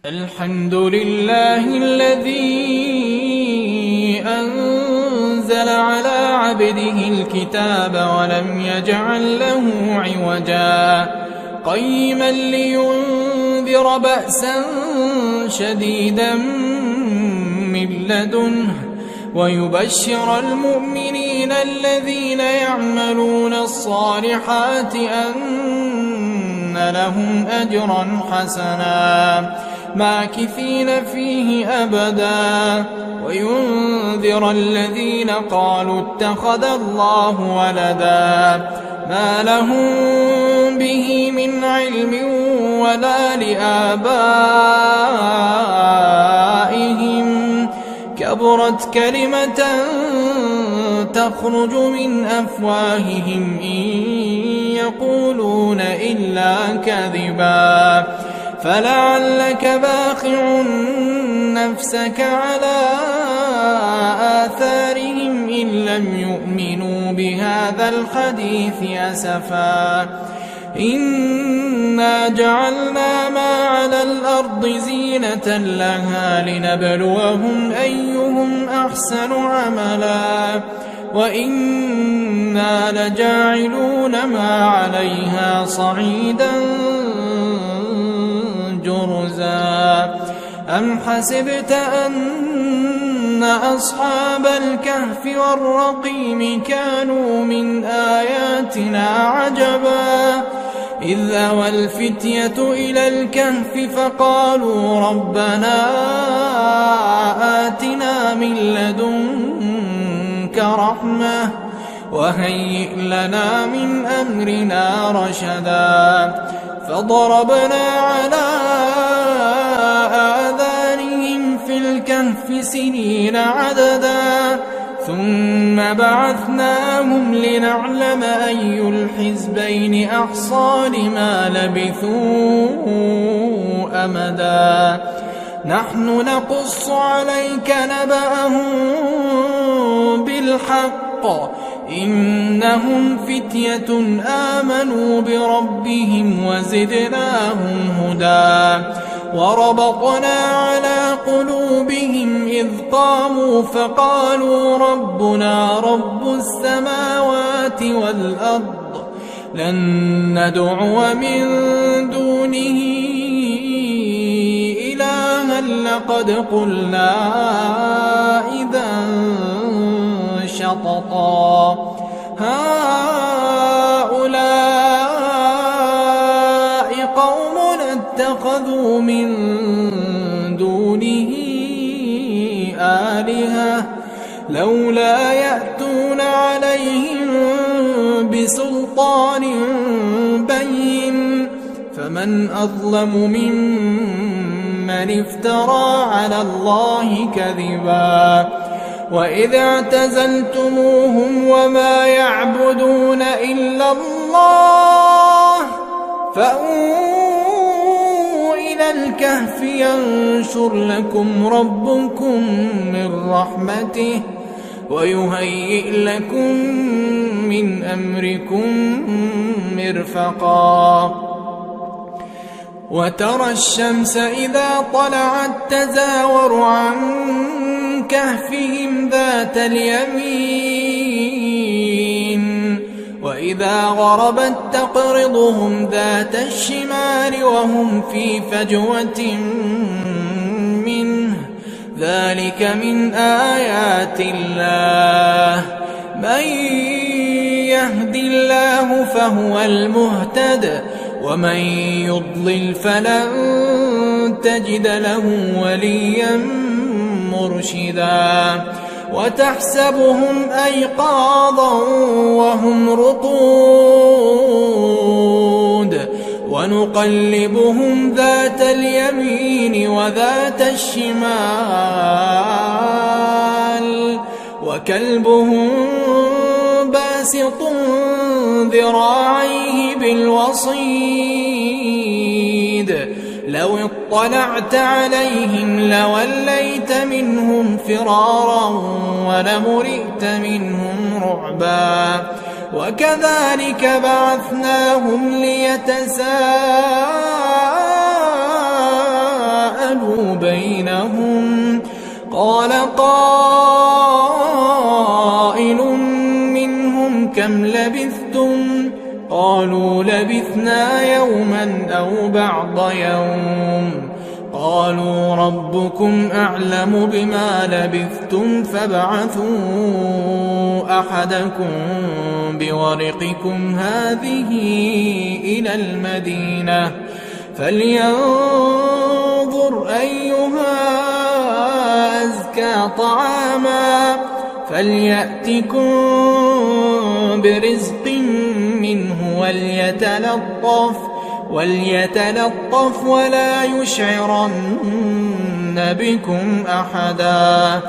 الحمد لله الذي أنزل على عبده الكتاب ولم يجعل له عوجا قيما لينذر بأسا شديدا من لدنه ويبشر المؤمنين الذين يعملون الصالحات أن لهم أجرا حسنا ماكثين فيه أبدا وينذر الذين قالوا اتخذ الله ولدا ما لهم به من علم ولا لآبائهم كبرت كلمة تخرج من أفواههم إن يقولون إلا كذبا فلعلك باخع نفسك على آثارهم إن لم يؤمنوا بهذا الحديث أسفا إنا جعلنا ما على الأرض زينة لها لنبلوهم أيهم أحسن عملا وإنا لجاعلون ما عليها صعيدا جرزا أم حسبت أن أصحاب الكهف والرقيم كانوا من آياتنا عجبا إذ أوى الفتية إلى الكهف فقالوا ربنا آتنا من لدنك رحمة وهيئ لنا من أمرنا رشدا فضربنا على آذانهم في الكهف سنين عددا ثم بعثناهم لنعلم أي الحزبين أحصى لما لبثوا أمدا نحن نقص عليك نبأهم بالحق إنهم فتية آمنوا بربهم وزدناهم هدى وربطنا على قلوبهم إذ قاموا فقالوا ربنا رب السماوات والأرض لن ندعو من دونه إلها لقد قلنا إذا شططا هؤلاء قوم اتخذوا من دونه آلهة لولا يأتون عليهم بسلطان بين فمن أظلم ممن افترى على الله كذبا وإذ اعتزلتموهم وما يعبدون إلا الله فأووا إلى الكهف ينشر لكم ربكم من رحمته ويهيئ لكم من أمركم مرفقا وترى الشمس إذا طلعت تزاور عن كهفهم ذات اليمين وإذا غربت تقرضهم ذات الشمال وهم في فجوة منه ذلك من آيات الله من يهد الله فهو المهتد ومن يضلل فلن تجد له وليا مرشدا وتحسبهم أيقاظا وهم رقود ونقلبهم ذات اليمين وذات الشمال وكلبهم باسط ذراعيه بالوصيد لو اطلعت عليهم لوليت منهم فرارا ولملئت منهم رعبا وكذلك بعثناهم ليتساءلوا تعاملوا بينهم. قال قائل منهم كم لبثتم؟ قالوا لبثنا يوما أو بعض يوم. قالوا ربكم أعلم بما لبثتم فابعثوا أحدكم بورقكم هذه إلى المدينة فلينظر أيها أزكى طعاما فليأتكم برزق منه وليتلطف ولا يشعرن بكم أحدا.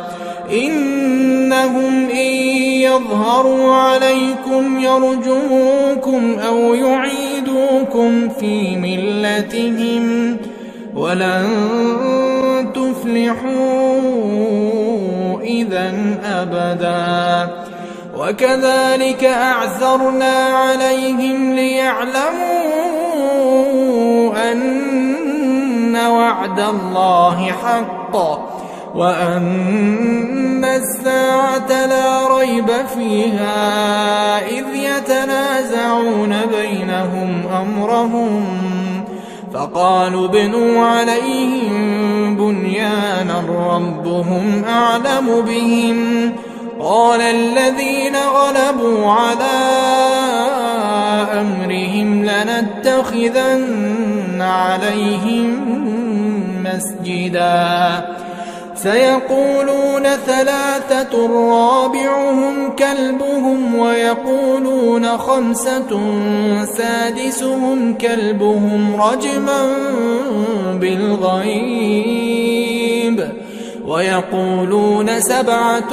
إنهم إن يظهروا عليكم يرجموكم أو يعيدوكم في ملتهم ولن تفلحوا إذا أبدا. وكذلك أعثرنا عليهم ليعلموا أن وعد الله حق وأن الساعة لا ريب فيها إذ يتنازعون بينهم أمرهم فقالوا ابنوا عليهم بنيانا ربهم أعلم بهم. قال الذين غلبوا على أمرهم لنتخذن عليهم مسجدا. سيقولون ثلاثة رابعهم كلبهم ويقولون خمسة سادسهم كلبهم رجما بالغيب ويقولون سبعة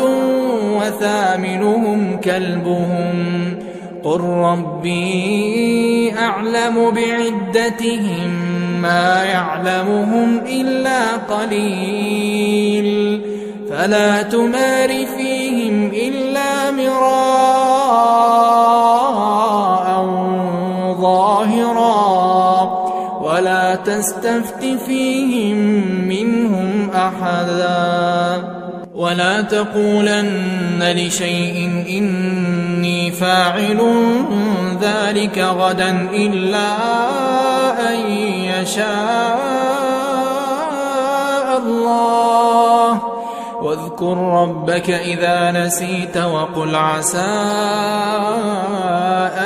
وثامنهم كلبهم قل ربي أعلم بعدتهم ما يعلمهم إلا قليل فلا تمار فيهم إلا مراء ظاهرا ولا تستفت فيهم منهم أحدا. ولا تقولن لشيء إني فاعل ذلك غدا إلا أن يشاء الله. واذكر ربك إذا نسيت وقل عسى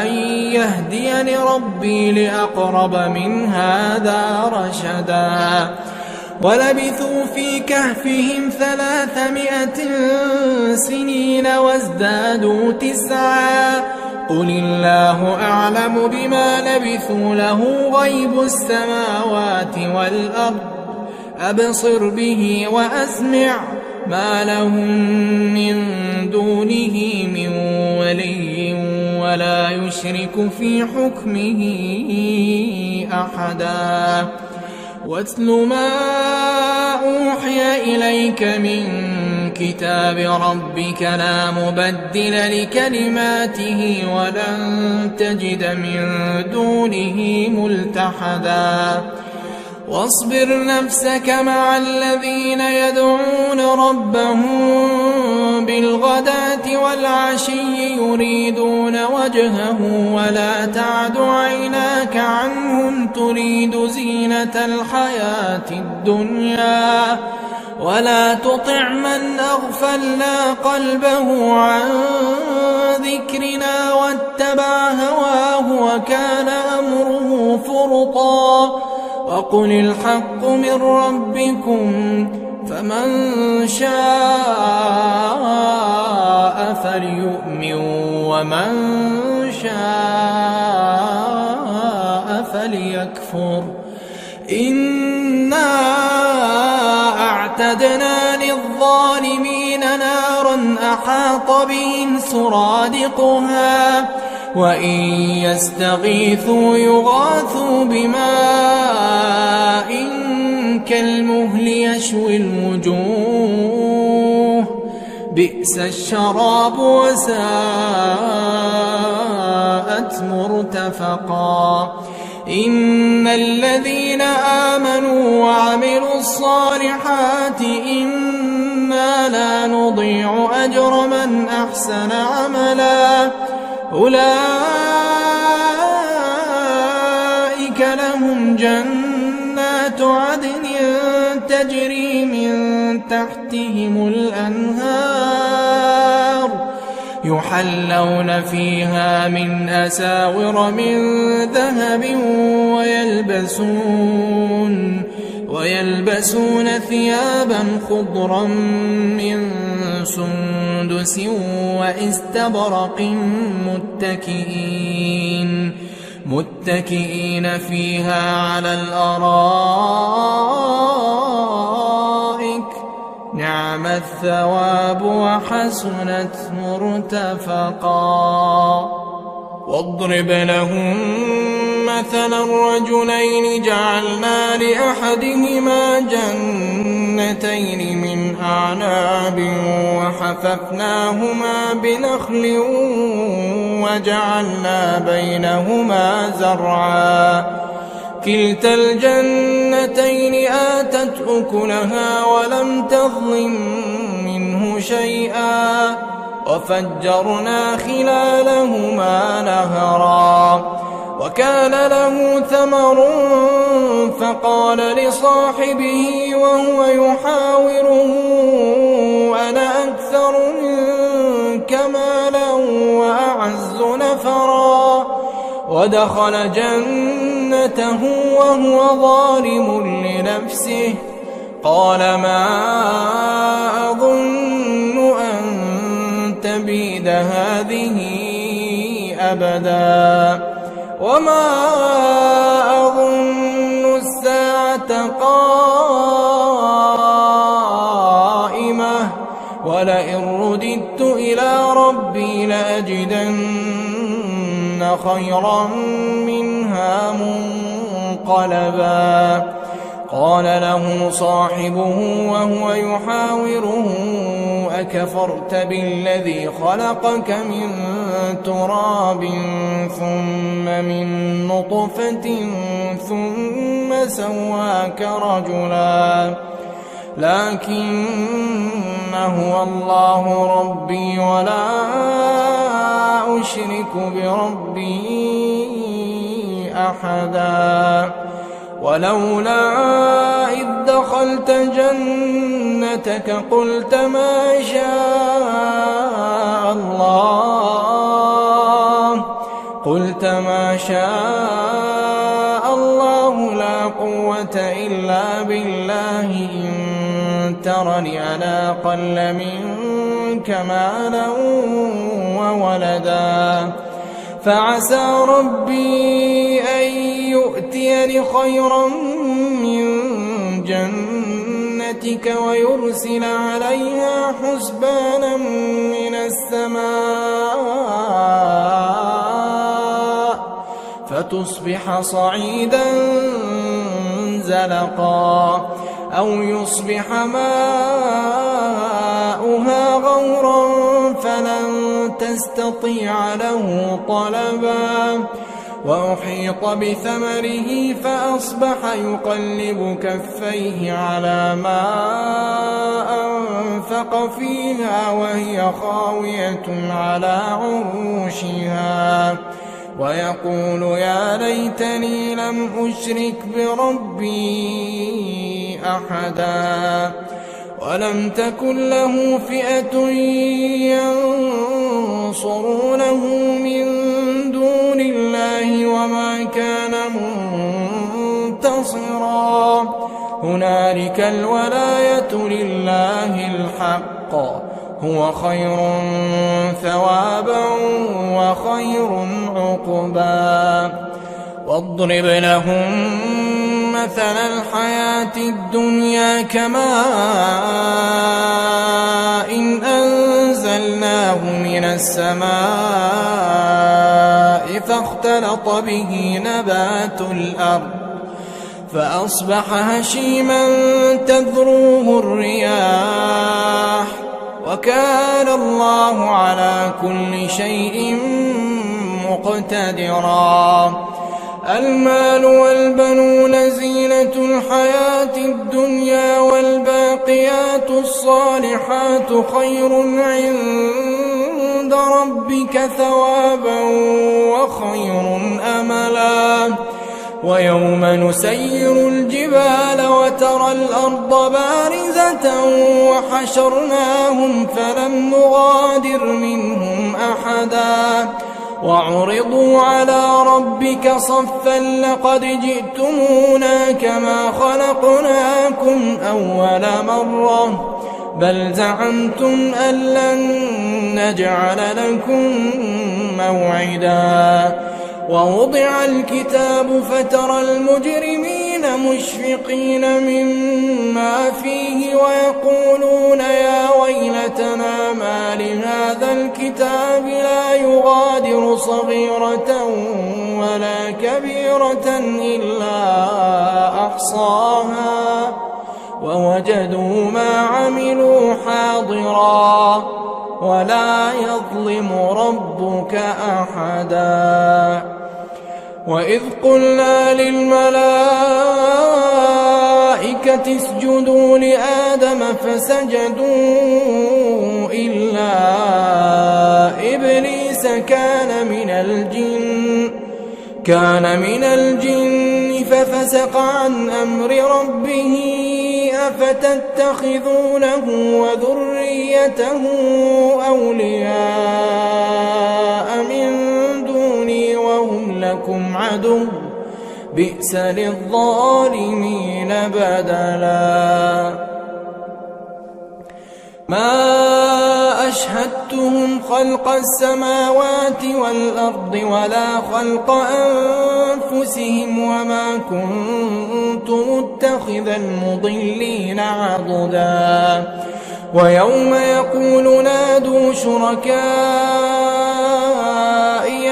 أن يهديني ربي لأقرب من هذا رشدا. ولبثوا في كهفهم 300 سنين وازدادوا 9 قل الله أعلم بما لبثوا له غيب السماوات والأرض أبصر به وأسمع ما لهم من دونه من ولي ولا يشرك في حكمه أحدا. واتل ما أوحي إليك من كتاب ربك لا مبدل لكلماته ولن تجد من دونه ملتحدا. واصبر نفسك مع الذين يدعون ربهم بالغداة والعشي يريدون وجهه ولا تعد عيناك عنهم تريد زينة الحياة الدنيا ولا تطع من أغفلنا قلبه عن ذكرنا واتبع هواه وكان أمره فرطا. وقل الحق من ربكم فمن شاء فليؤمن ومن شاء فليكفر. إنا أعتدنا للظالمين نارا أحاط بهم سرادقها وإن يستغيثوا يغاثوا بماء كالمهل يشوي الوجوه بئس الشراب وساءت مرتفقا. إن الذين آمنوا وعملوا الصالحات الصالحات إنا لا نضيع أجر من أحسن عملا أولئك لهم جنات عدن تجري من تحتهم الأنهار يحلون فيها من أساور من ذهب ويلبسون ثيابا خضرا من سندس واستبرق متكئين فيها على الأرائك نعم الثواب وحسنت مرتفقا واضرب لهم مثلا الرجلين جعلنا لأحدهما جنتين من أعناب وحففناهما بنخل وجعلنا بينهما زرعا كلتا الجنتين آتت أكلها ولم تظلم منه شيئا وفجرنا خلالهما نهرا وكان له ثمر فقال لصاحبه وهو يحاوره أنا أكثر منك مالا وأعز نفرا ودخل جنته وهو ظالم لنفسه قال ما أظن أن تبيد هذه أبدا وما أظن الساعة قائمة ولئن رددت إلى ربي لأجدن خيرا منها منقلبا قال له صاحبه وهو يحاوره أكفرت بالذي خلقك من تراب ثم من نطفة ثم سواك رجلا لكن هو الله ربي ولا أشرك بربي أحدا ولولا إذ دخلت جنتك قلت ما شاء الله لا قوة إلا بالله إن ترني أنا أقل منك مالا وولدا فعسى ربي أن يؤتيني خيرا من جنتك ويرسل عليها حسبانا من السماء فتصبح صعيدا زلقا أو يصبح ماؤها غورا فلن تستطيع له طلبا وأحيط بثمره فأصبح يقلب كفيه على ما أنفق فيها وهي خاوية على عروشها ويقول يا ليتني لم أشرك بربي أحدا ولم تكن له فئة ينصرونه من دون الله وما كان منتصرا هنالك الولاية لله الحق هو خير ثوابا وخير عقبا واضرب لهم مثل الحياة الدنيا كماء إن أنزلناه من السماء فاختلط به نبات الأرض فأصبح هشيما تذروه الرياح وكان الله على كل شيء مقتدرا المال والبنون زينة الحياة الدنيا الصالحات خير عند ربك ثوابا وخير أملا ويوم نسير الجبال وترى الأرض بارزة وحشرناهم فلم نغادر منهم أحدا وعرضوا على ربك صفا لقد جئتمونا كما خلقناكم أول مرة بل زعمتم أن لن نجعل لكم موعدا ووضع الكتاب فترى المجرمين مشفقين مما فيه ويقولون يا ويلتنا ما لهذا الكتاب لا يغادر صغيرة ولا كبيرة إلا أحصاها ووجدوا ما عملوا حاضرا ولا يظلم ربك أحدا وإذ قلنا للملائكة اسجدوا لآدم فسجدوا إلا إبليس كان من الجن ففسق عن أمر ربه أفتتخذونه وذريته أولياء من دوني وهم لكم عدو بئس للظالمين بدلا ما أشهدتهم خلق السماوات والأرض ولا خلق أنفسهم وما كنت متخذ المضلين عضدا ويوم يقول نادوا شركائي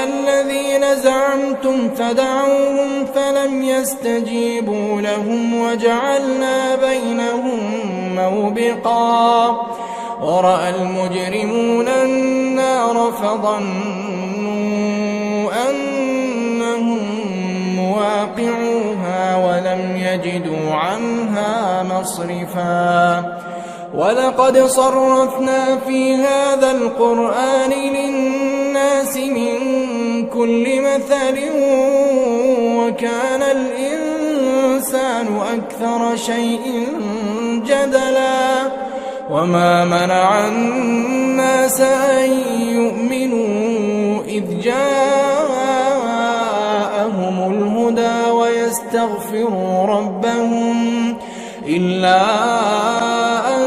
الذين زعمتم فدعوهم فلم يستجيبوا لهم وجعلنا بينهم موبقا ورأى المجرمون النار فظنوا أنهم مواقعوها ولم يجدوا عنها مصرفا ولقد صرفنا في هذا القرآن للناس من كل مثل وكان الإنسان أكثر شيء جدلا وما منع الناس أن يؤمنوا إذ جاءهم الهدى ويستغفروا ربهم إلا أن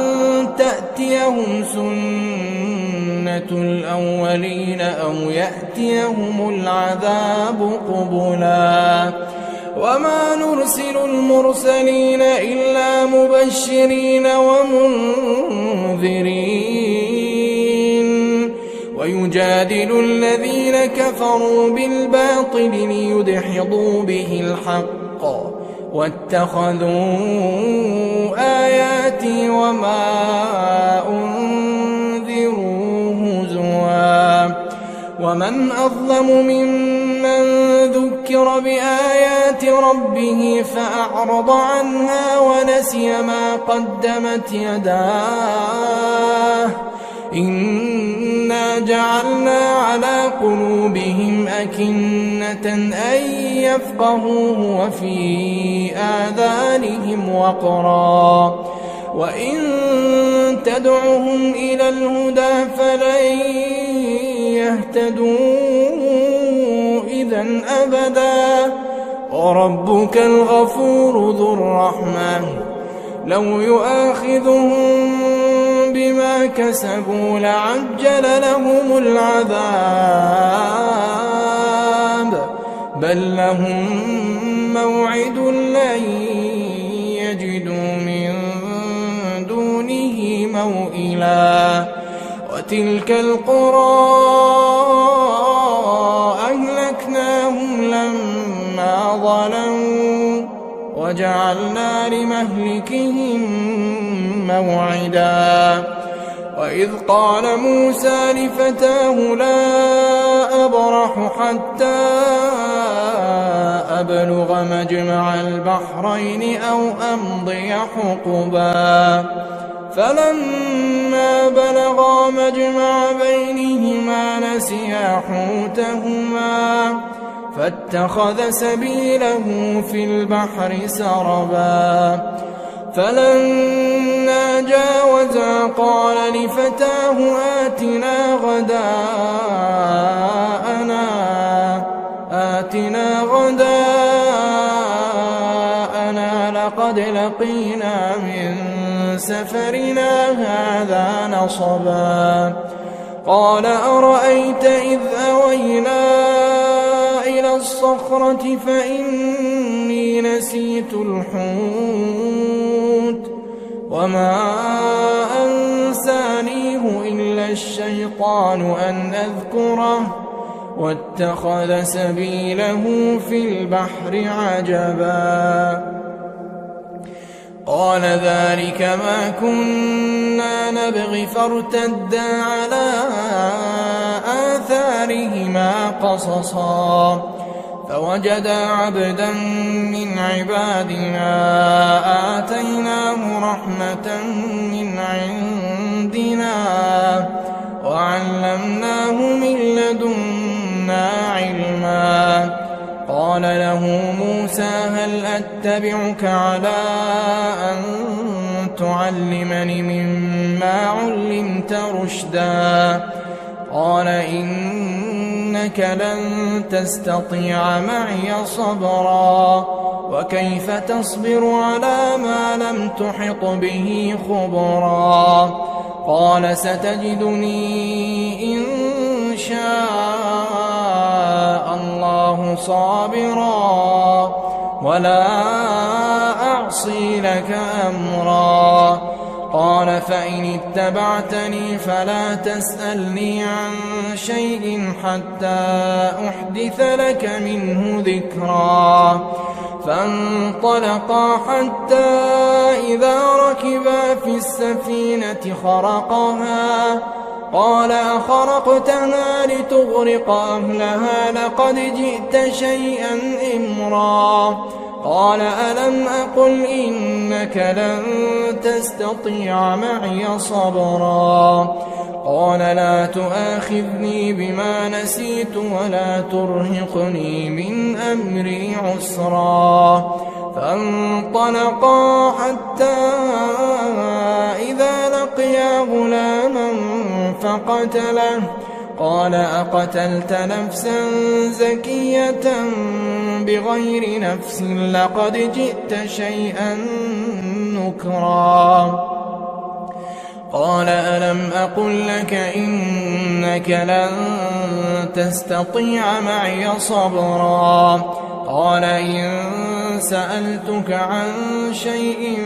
تأتيهم سنة الأولين أو يأتيهم العذاب قبلا وما نرسل المرسلين إلا مبشرين ومنذرين ويجادل الذين كفروا بالباطل ليدحضوا به الحق واتخذوا آياتي وما أنذروا هزوا ومن أظلم ممن ذكر بآيات ربه فأعرض عنها ونسي ما قدمت يداه إنا جعلنا على قلوبهم أكنة أن يفقهوه وفي آذانهم وقرا وإن تدعهم إلى الهدى فلن يهتدوا إذا أبدا وربك الغفور ذو الرحمة لو يؤاخذهم بما كسبوا لعجل لهم العذاب بل لهم موعد لن يجدوا من دونه موئلا وتلك القرى أهلكناهم لما ظلموا وجعلنا لمهلكهم موعدا وإذ قال موسى لفتاه لا أبرح حتى أبلغ مجمع البحرين أو أمضي حقبا فلما بلغا مجمع بينهما نسيا حوتهما فاتخذ سبيله في البحر سربا فلما جاوزا قال لفتاه آتنا غداءنا لقد لقينا من سفرنا هذا نصبا قال أرأيت إذ أوينا إلى الصخرة فإني نسيت الحوت وما أنسانيه إلا الشيطان أن أذكره واتخذ سبيله في البحر عجبا قال ذلك ما كنا نبغي فارتدا على آثارهما قصصا فوجدا عبدا من عبادنا آتيناه رحمة من عندنا وعلمناه من لدنا علما قال له موسى هل أتبعك على أن تعلمني مما علمت رشدا قال إنك لن تستطيع معي صبرا وكيف تصبر على ما لم تحط به خبرا قال ستجدني إن شاء الله صابرا ولا أعصي لك أمرا قال فإن اتبعتني فلا تسألني عن شيء حتى أحدث لك منه ذكرا فانطلقا حتى إذا ركبا في السفينة خرقها قال أخرقتها لتغرق أهلها لقد جئت شيئا إمرا قال ألم أقل إنك لن تستطيع معي صبرا قال لا تؤاخذني بما نسيت ولا ترهقني من أمري عسرا فانطلقا حتى إذا لقيا غلاما فقتله قال أقتلت نفسا زكية بغير نفس لقد جئت شيئا نكرا قال ألم أقل لك إنك لن تستطيع معي صبرا قال إن سألتك عن شيء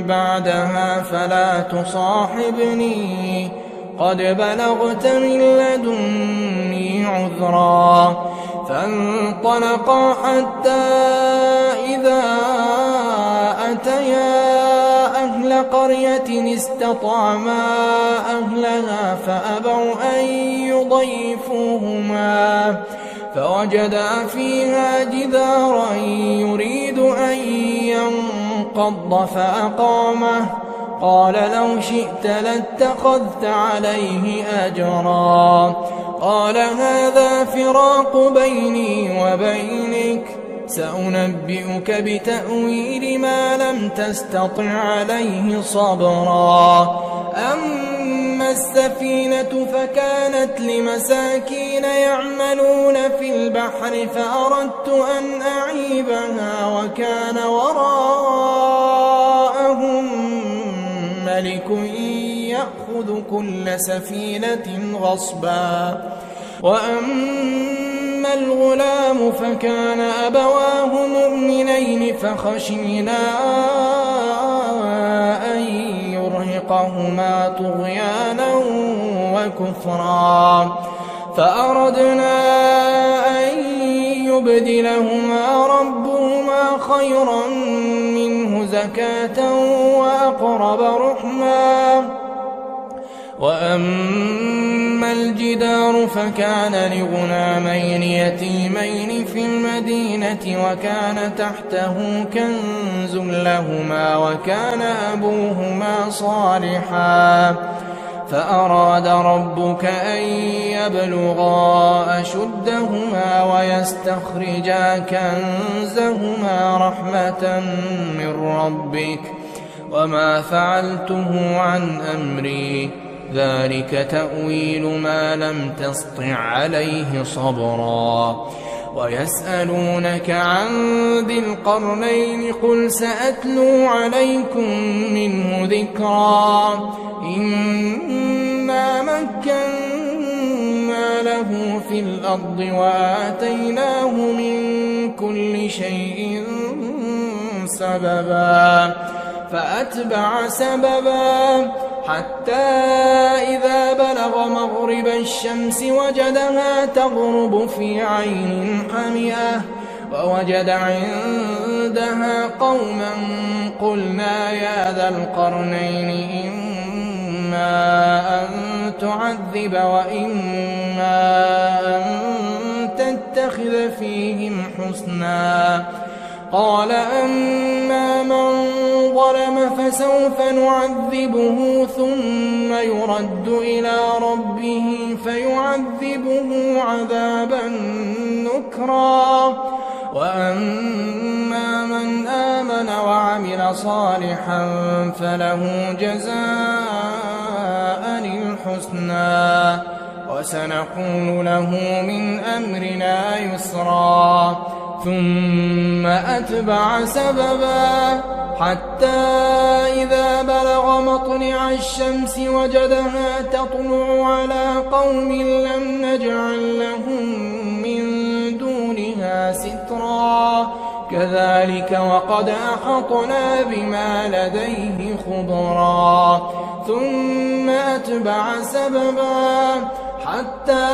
بعدها فلا تصاحبني قد بلغت من لدني عذرا فانطلقا حتى إذا أتيا أهل قرية استطعما أهلها فأبوا أن يضيفوهما فوجدا فيها جدارا يريد أن ينقض فأقامه قال لو شئت لاتخذت عليه أجرا قال هذا فراق بيني وبينك سأنبئك بتأويل ما لم تستطع عليه صبرا أما السفينة فكانت لمساكين يعملون في البحر فأردت أن أعيبها وكان وراءهم ملك يأخذ كل سفينة غصبا وأما الغلام فكان أبواه مؤمنين فخشينا أن يرهقهما طغيانا وكفرا فأردنا أن يبدلهما ربهما خيرا منه زكاة وأقرب رحما وأما الجدار فكان لغلامين يتيمين في المدينة وكان تحته كنز لهما وكان أبوهما كلاهما صالحا فأراد ربك أن يبلغا أشدهما ويستخرجا كنزهما رحمة من ربك وما فعلته عن أمري ذلك تأويل ما لم تسطع عليه صبرا ويسألونك عن ذي القرنين قل سأتلو عليكم منه ذكرا إنا مكنا له في الأرض وآتيناه من كل شيء سببا فأتبع سببا حتى إذا بلغ مغرب الشمس وجدها تغرب في عين حمئة ووجد عندها قوما قلنا يا ذا القرنين إما أن تعذب وإما أن تتخذ فيهم حسنا قال أما من ظلم فسوف نعذبه ثم يرد إلى ربه فيعذبه عذابا نكرا وأما من آمن وعمل صالحا فله جزاء الحسنى وسنقول له من أمرنا يسرا ثم أتبع سببا حتى إذا بلغ مطلع الشمس وجدها تطلع على قوم لم نجعل لهم من دونها سترا كذلك وقد أحطنا بما لديه خبرا ثم أتبع سببا حتى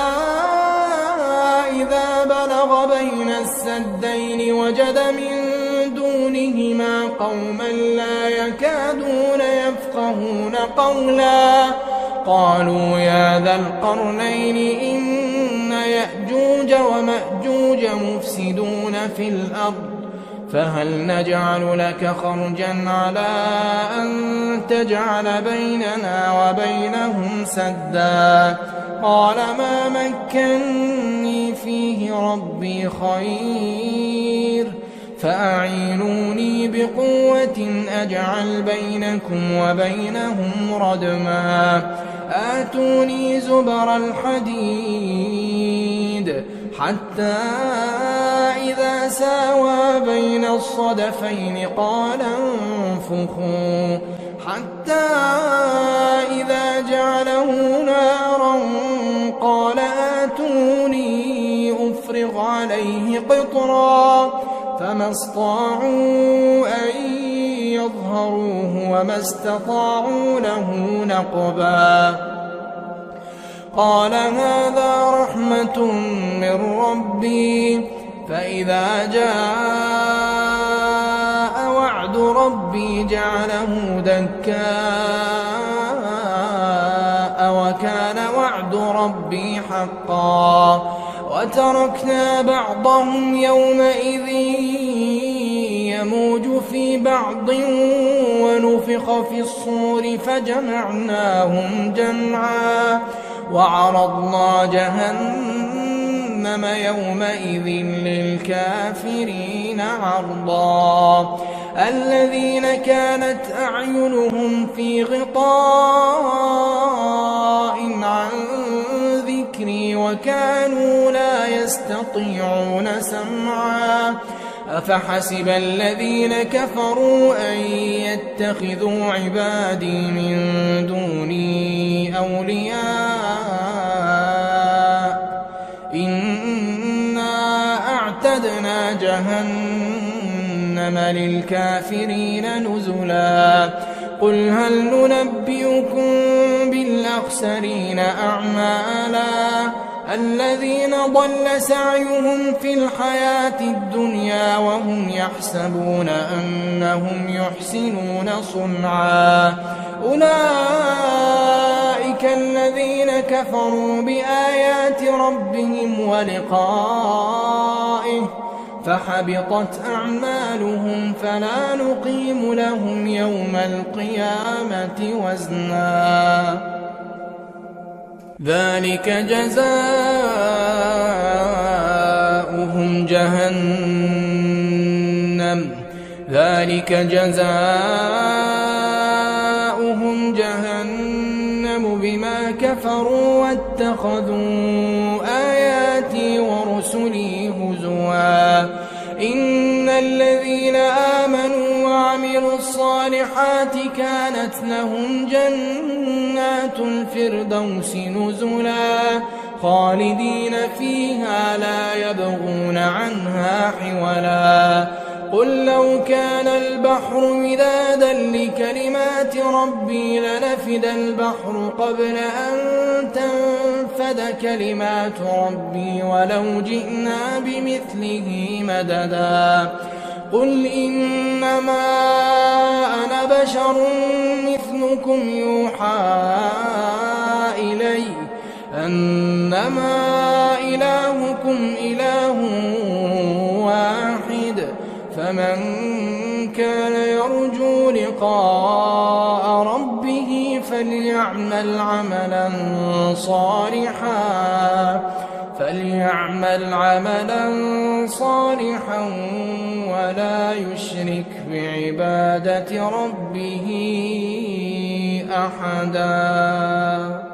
إذا بلغ بين السدين وجد من دونهما قوما لا يكادون يفقهون قولا قالوا يا ذا القرنين إن يأجوج ومأجوج مفسدون في الأرض فهل نجعل لك خرجا على أن تجعل بيننا وبينهم سدا قال ما مكني فيه ربي خير فأعينوني بقوة أجعل بينكم وبينهم ردما آتوني زبر الحديد حتى إذا ساوى بين الصدفين قال انفخوا حتى إذا جعله نارا قال آتوني أفرغ عليه قطرا فما استطاعوا أن يظهروه وما استطاعوا له نقبا قال هذا رحمة من ربي فإذا جاء وعد ربي جعله دكاء وكان وعد ربي حقا وتركنا بعضهم يومئذ يموج في بعض ونفخ في الصور فجمعناهم جمعا وعرضنا جهنم يومئذ للكافرين عرضا الذين كانت أعينهم في غطاء عن ذكري وكانوا لا يستطيعون سمعا أفحسب الذين كفروا أن يتخذوا عبادي من دوني أولياء إنا أعتدنا جهنم للكافرين نزلا قل هل ننبئكم بالأخسرين أعمالا الذين ضل سعيهم في الحياة الدنيا وهم يحسبون أنهم يحسنون صنعا أولئك الذين كفروا بآيات ربهم ولقائه فحبطت أعمالهم فلا نقيم لهم يوم القيامة وزنا ذلك جزاؤهم جهنم بما كفروا واتخذوا آياتي ورسلي هزوا إن الذين آمنوا وعملوا الصالحات كانت لهم جنات الفردوس نزلا خالدين فيها لا يبغون عنها حولا قل لو كان البحر مدادا لكلمات ربي لنفد البحر قبل أن تنفد كلمات ربي ولو جئنا بمثله مددا قل إنما أنا بشر مثلكم يوحى إلي أنما إلهكم إله واحد فمن كان يرجو لقاء ربه فليعمل عملا صالحا ولا يشرك بعبادة ربه أحدا.